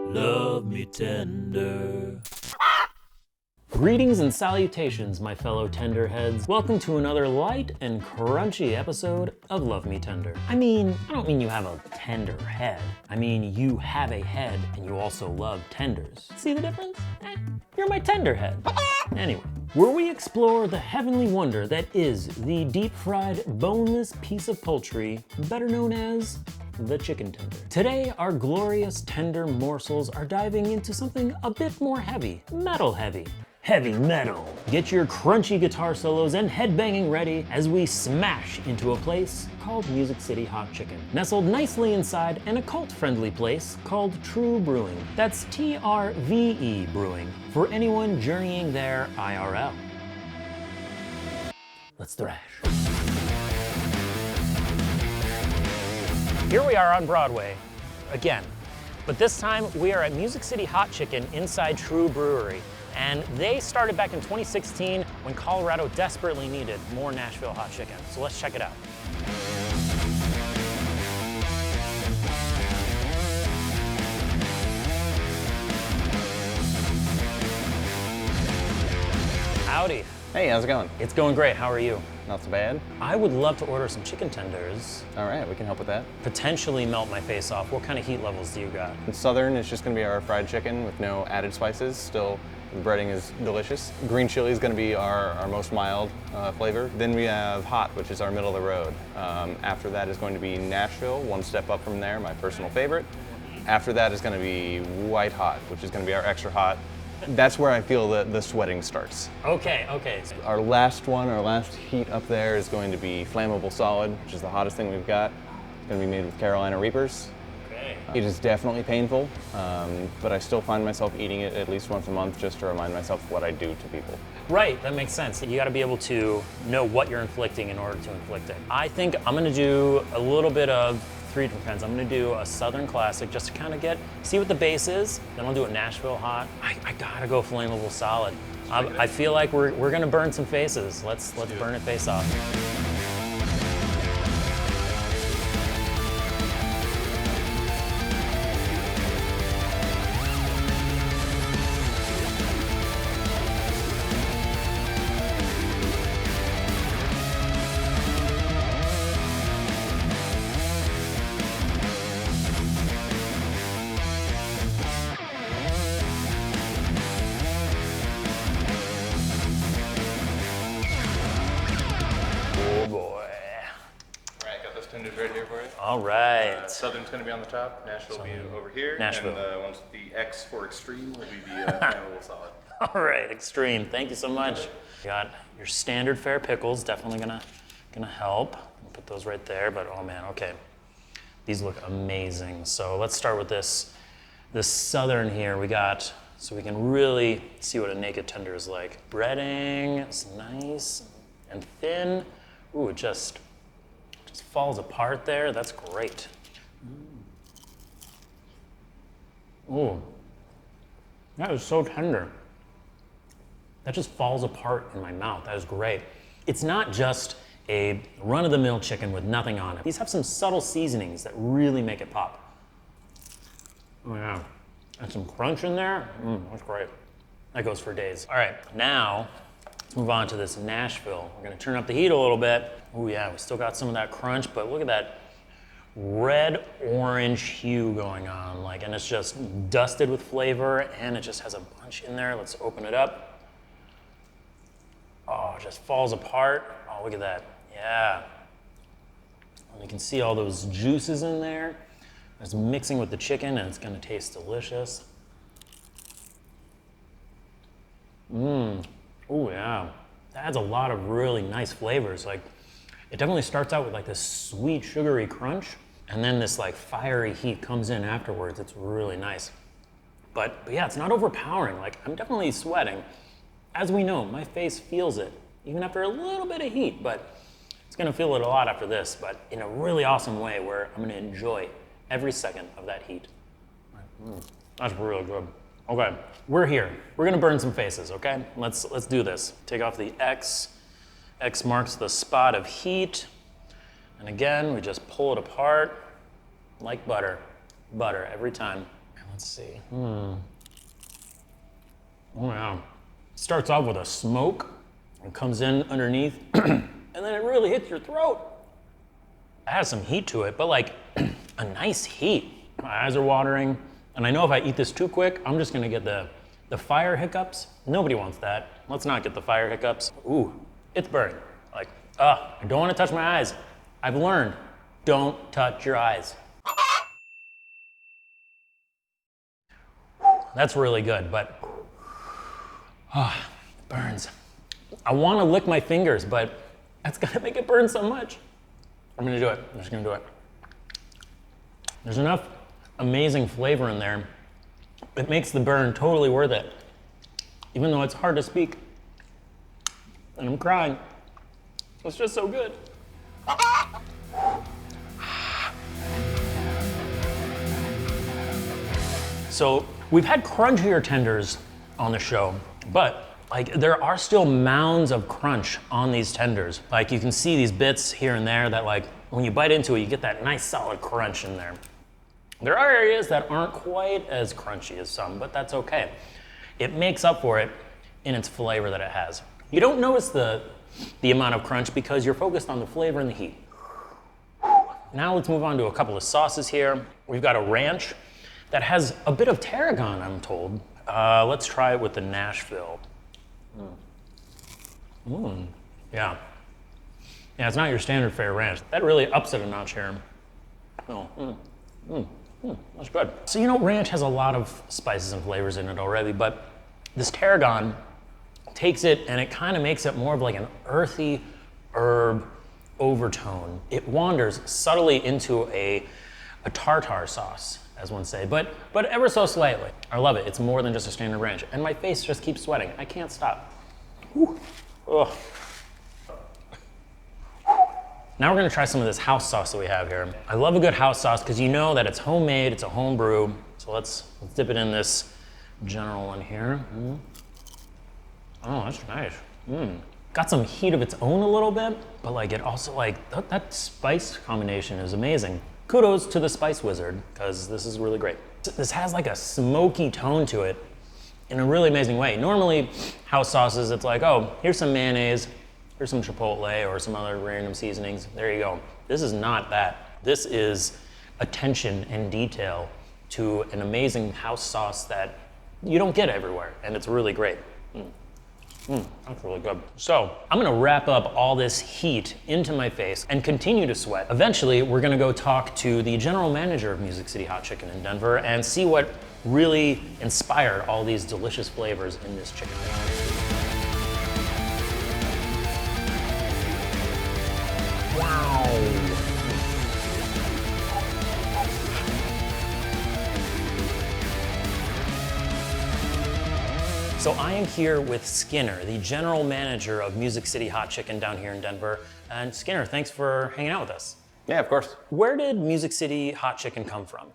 Love me tender. Greetings and salutations, my fellow tenderheads. Welcome to another light and crunchy episode of Love Me Tender. I don't mean you have a tender head. I mean you have a head and you also love tenders. See the difference? You're my tender head. Anyway, where we explore the heavenly wonder that is the deep-fried, boneless piece of poultry, better known as the chicken tender. Today, our glorious tender morsels are diving into something a bit more heavy, metal heavy. Heavy metal. Get your crunchy guitar solos and headbanging ready as we smash into a place called Music City Hot Chicken, nestled nicely inside an occult-friendly place called True Brewing. That's TRVE Brewing, for anyone journeying there IRL. Let's thrash. Here we are on Broadway, again. But this time we are at Music City Hot Chicken inside True Brewery. And they started back in 2016 when Colorado desperately needed more Nashville hot chicken. So let's check it out. Howdy. Hey, how's it going? It's going great. How are you? Not so bad. I would love to order some chicken tenders. All right, we can help with that. Potentially melt my face off. What kind of heat levels do you got? In Southern, it's just gonna be our fried chicken with no added spices. Still, the breading is delicious. Green chili is gonna be our most mild flavor. Then we have hot, which is our middle of the road. After that is going to be Nashville, one step up from there, my personal favorite. After that is gonna be white hot, which is gonna be our extra hot. That's where I feel the sweating starts. Okay. Our last heat up there is going to be flammable solid, which is the hottest thing we've got. It's gonna be made with Carolina Reapers. Okay. It is definitely painful, but I still find myself eating it at least once a month just to remind myself of what I do to people. Right, that makes sense. You gotta be able to know what you're inflicting in order to inflict it. I think I'm gonna do a little bit of three different kinds. I'm gonna do a Southern classic just to kind of see what the base is. Then I'll do a Nashville hot. I gotta go flammable solid. I feel like we're gonna burn some faces. Let's burn it face off. Tenders right here for you. All right. Southern's going to be on the top. Nashville will be over here. Nashville. And the ones with the X for extreme will be the flammable solid. All right, extreme. Thank you so much. You got your standard fare pickles, definitely gonna help. I'll put those right there, but oh man, okay. These look amazing. So let's start with this Southern here. We got, so we can really see what a naked tender is like. Breading, it's nice and thin. Ooh, it just falls apart there. That's great. Ooh, that is so tender. That just falls apart in my mouth. That is great. It's not just a run-of-the-mill chicken with nothing on it. These have some subtle seasonings that really make it pop. Oh yeah, and some crunch in there. That's great. That goes for days. All right, now let's move on to this Nashville. We're gonna turn up the heat a little bit. Oh yeah, we still got some of that crunch, but look at that red-orange hue going on, and it's just dusted with flavor, and it just has a bunch in there. Let's open it up. Oh, it just falls apart. Oh, look at that, yeah. And you can see all those juices in there. It's mixing with the chicken, and it's gonna taste delicious. Oh yeah, that adds a lot of really nice flavors. It definitely starts out with this sweet, sugary crunch, and then this fiery heat comes in afterwards. It's really nice. But yeah, it's not overpowering. I'm definitely sweating. As we know, my face feels it, even after a little bit of heat, but it's gonna feel it a lot after this, but in a really awesome way where I'm gonna enjoy every second of that heat. That's real good. Okay, we're here. We're gonna burn some faces, okay? Let's do this. Take off the X. X marks the spot of heat. And again, we just pull it apart like butter. Butter every time. Let's see. Oh yeah. Starts off with a smoke and comes in underneath, and then it really hits your throat. It has some heat to it, but like a nice heat. My eyes are watering, and I know if I eat this too quick, I'm just gonna get the fire hiccups. Nobody wants that. Let's not get the fire hiccups. Ooh, it's burning. Like, I don't wanna touch my eyes. I've learned, don't touch your eyes. That's really good, but it burns. I wanna lick my fingers, but that's gonna make it burn so much. I'm gonna do it, I'm just gonna do it. There's enough amazing flavor in there. It makes the burn totally worth it. Even though it's hard to speak. And I'm crying. It's just so good. So we've had crunchier tenders on the show, but like there are still mounds of crunch on these tenders. Like you can see these bits here and there that like when you bite into it, you get that nice solid crunch in there. There are areas that aren't quite as crunchy as some, but that's okay. It makes up for it in its flavor that it has. You don't notice the amount of crunch because you're focused on the flavor and the heat. Now let's move on to a couple of sauces here. We've got a ranch that has a bit of tarragon, I'm told. Let's try it with the Nashville. Yeah. Yeah, it's not your standard fare ranch. That really ups it a notch here. That's good. So you know, ranch has a lot of spices and flavors in it already, but this tarragon takes it and it kind of makes it more of like an earthy herb overtone. It wanders subtly into a tartar sauce, as one say, but ever so slightly. I love it. It's more than just a standard ranch. And my face just keeps sweating. I can't stop. Whew. Ugh. Now we're gonna try some of this house sauce that we have here. I love a good house sauce because you know that it's homemade, it's a home brew. So let's dip it in this general one here. Oh, that's nice. Got some heat of its own a little bit, but like it also like, that spice combination is amazing. Kudos to the spice wizard, because this is really great. This has like a smoky tone to it in a really amazing way. Normally, house sauces, it's like, oh, here's some mayonnaise, here's some chipotle or some other random seasonings. There you go. This is not that. This is attention and detail to an amazing house sauce that you don't get everywhere, and it's really great. That's really good. So I'm gonna wrap up all this heat into my face and continue to sweat. Eventually, we're gonna go talk to the general manager of Music City Hot Chicken in Denver and see what really inspired all these delicious flavors in this chicken. Wow. So I am here with Skinner, the general manager of Music City Hot Chicken down here in Denver. And Skinner, thanks for hanging out with us. Yeah, of course. Where did Music City Hot Chicken come from?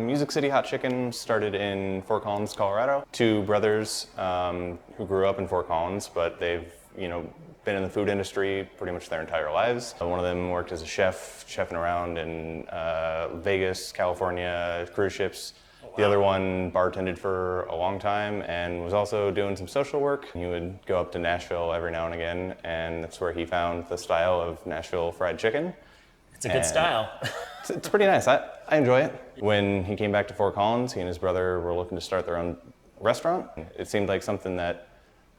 Music City Hot Chicken started in Fort Collins, Colorado. Two brothers who grew up in Fort Collins, but they've, been in the food industry pretty much their entire lives. One of them worked as a chefing around in Vegas, California, cruise ships. The other one bartended for a long time and was also doing some social work. He would go up to Nashville every now and again, and that's where he found the style of Nashville fried chicken. It's a good style. It's pretty nice. I enjoy it. When he came back to Fort Collins, he and his brother were looking to start their own restaurant. It seemed like something that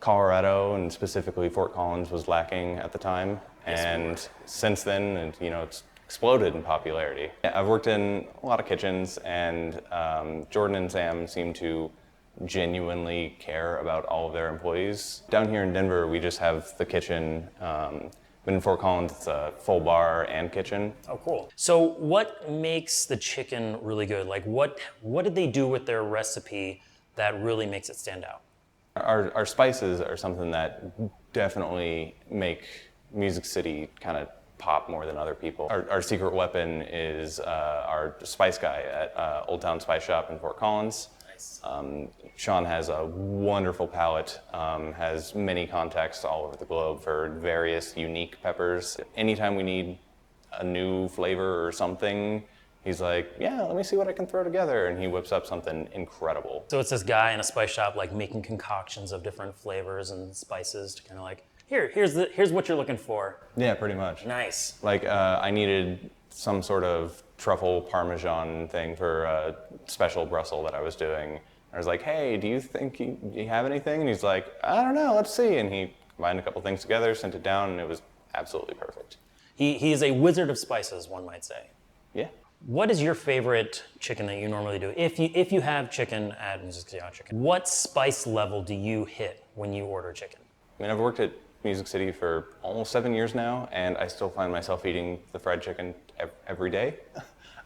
Colorado and specifically Fort Collins was lacking at the time. And since then, it's exploded in popularity. I've worked in a lot of kitchens, and Jordan and Sam seem to genuinely care about all of their employees. Down here in Denver, we just have the kitchen. But in Fort Collins, it's a full bar and kitchen. Oh, cool. So what makes the chicken really good? Like what did they do with their recipe that really makes it stand out? Our spices are something that definitely make Music City kind of pop more than other people. Our secret weapon is our spice guy at Old Town Spice Shop in Fort Collins. Nice. Sean has a wonderful palate, has many contacts all over the globe for various unique peppers. Anytime we need a new flavor or something, He's like, yeah, let me see what I can throw together. And he whips up something incredible. So it's this guy in a spice shop like making concoctions of different flavors and spices to kind of like, here's what you're looking for. Yeah, pretty much. Nice. Like I needed some sort of truffle parmesan thing for a special Brussels that I was doing. I was like, hey, do you think do you have anything? And he's like, I don't know, let's see. And he combined a couple things together, sent it down, and it was absolutely perfect. He is a wizard of spices, one might say. Yeah. What is your favorite chicken that you normally do? If you have chicken at Music City Hot Chicken, what spice level do you hit when you order chicken? I mean, I've worked at Music City for almost 7 years now, and I still find myself eating the fried chicken every day.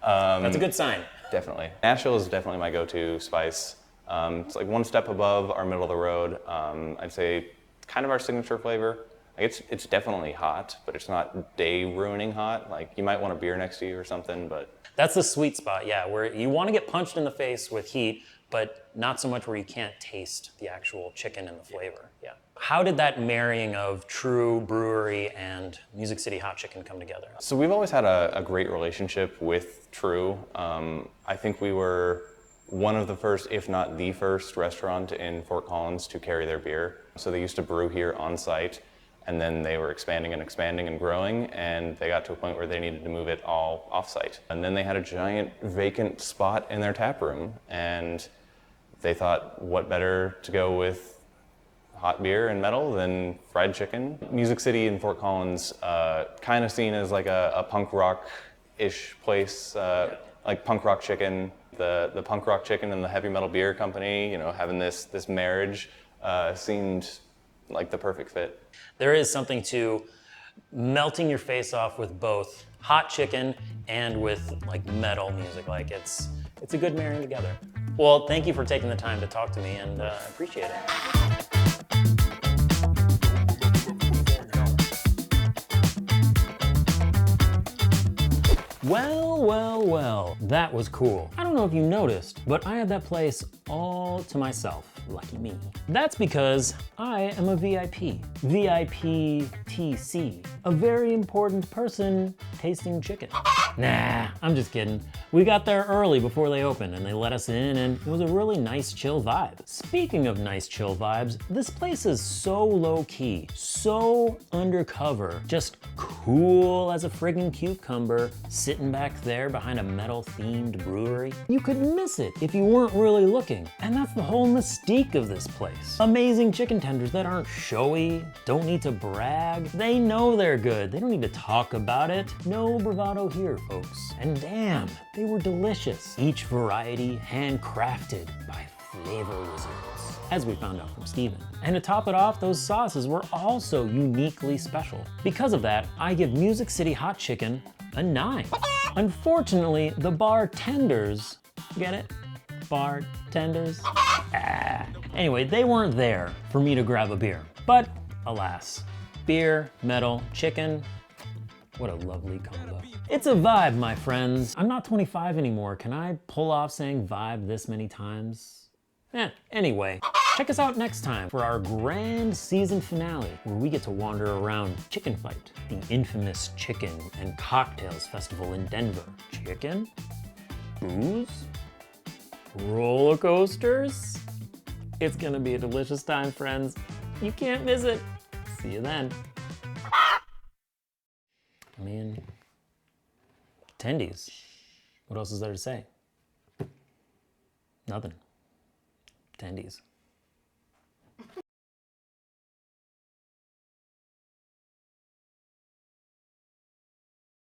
That's a good sign. Definitely. Nashville is definitely my go-to spice. It's like one step above our middle of the road. I'd say kind of our signature flavor. Like it's definitely hot, but it's not day-ruining hot. Like you might want a beer next to you or something, but... That's the sweet spot, yeah, where you want to get punched in the face with heat, but not so much where you can't taste the actual chicken and the flavor, yeah. How did that marrying of True Brewery and Music City Hot Chicken come together? So we've always had a great relationship with True. I think we were one of the first, if not the first, restaurant in Fort Collins to carry their beer. So they used to brew here on site, and then they were expanding and growing, and they got to a point where they needed to move it all off-site. And then they had a giant vacant spot in their tap room, and they thought, what better to go with hot beer and metal than fried chicken? Music City in Fort Collins, kind of seen as like a punk rock-ish place, like punk rock chicken. The punk rock chicken and the heavy metal beer company, you know, having this marriage seemed like the perfect fit. There is something to melting your face off with both hot chicken and with like metal music. Like it's a good marrying together. Well, thank you for taking the time to talk to me, and I appreciate it. Well, that was cool. I don't know if you noticed, but I had that place all to myself. Lucky me. That's because I am a VIP. VIP TC. A very important person tasting chicken. Nah, I'm just kidding. We got there early before they opened and they let us in, and it was a really nice chill vibe. Speaking of nice chill vibes, this place is so low key, so undercover, just cool as a friggin' cucumber, sitting back there behind a metal themed brewery. You could miss it if you weren't really looking. And that's the whole mystique of this place. Amazing chicken tenders that aren't showy, don't need to brag. They know they're good. They don't need to talk about it. No bravado here, folks. And damn, they were delicious. Each variety handcrafted by flavor wizards, as we found out from Steven. And to top it off, those sauces were also uniquely special. Because of that, I give Music City Hot Chicken a 9. Unfortunately, the bartenders, get it? Bartenders? Anyway, they weren't there for me to grab a beer. But alas, beer, metal, chicken, what a lovely combo. It's a vibe, my friends. I'm not 25 anymore. Can I pull off saying vibe this many times? Anyway, check us out next time for our grand season finale, where we get to wander around Chicken Fight, the infamous chicken and cocktails festival in Denver. Chicken? Booze? Roller coasters? It's gonna be a delicious time, friends. You can't miss it. See you then. I mean, attendees. What else is there to say? Nothing. Attendees.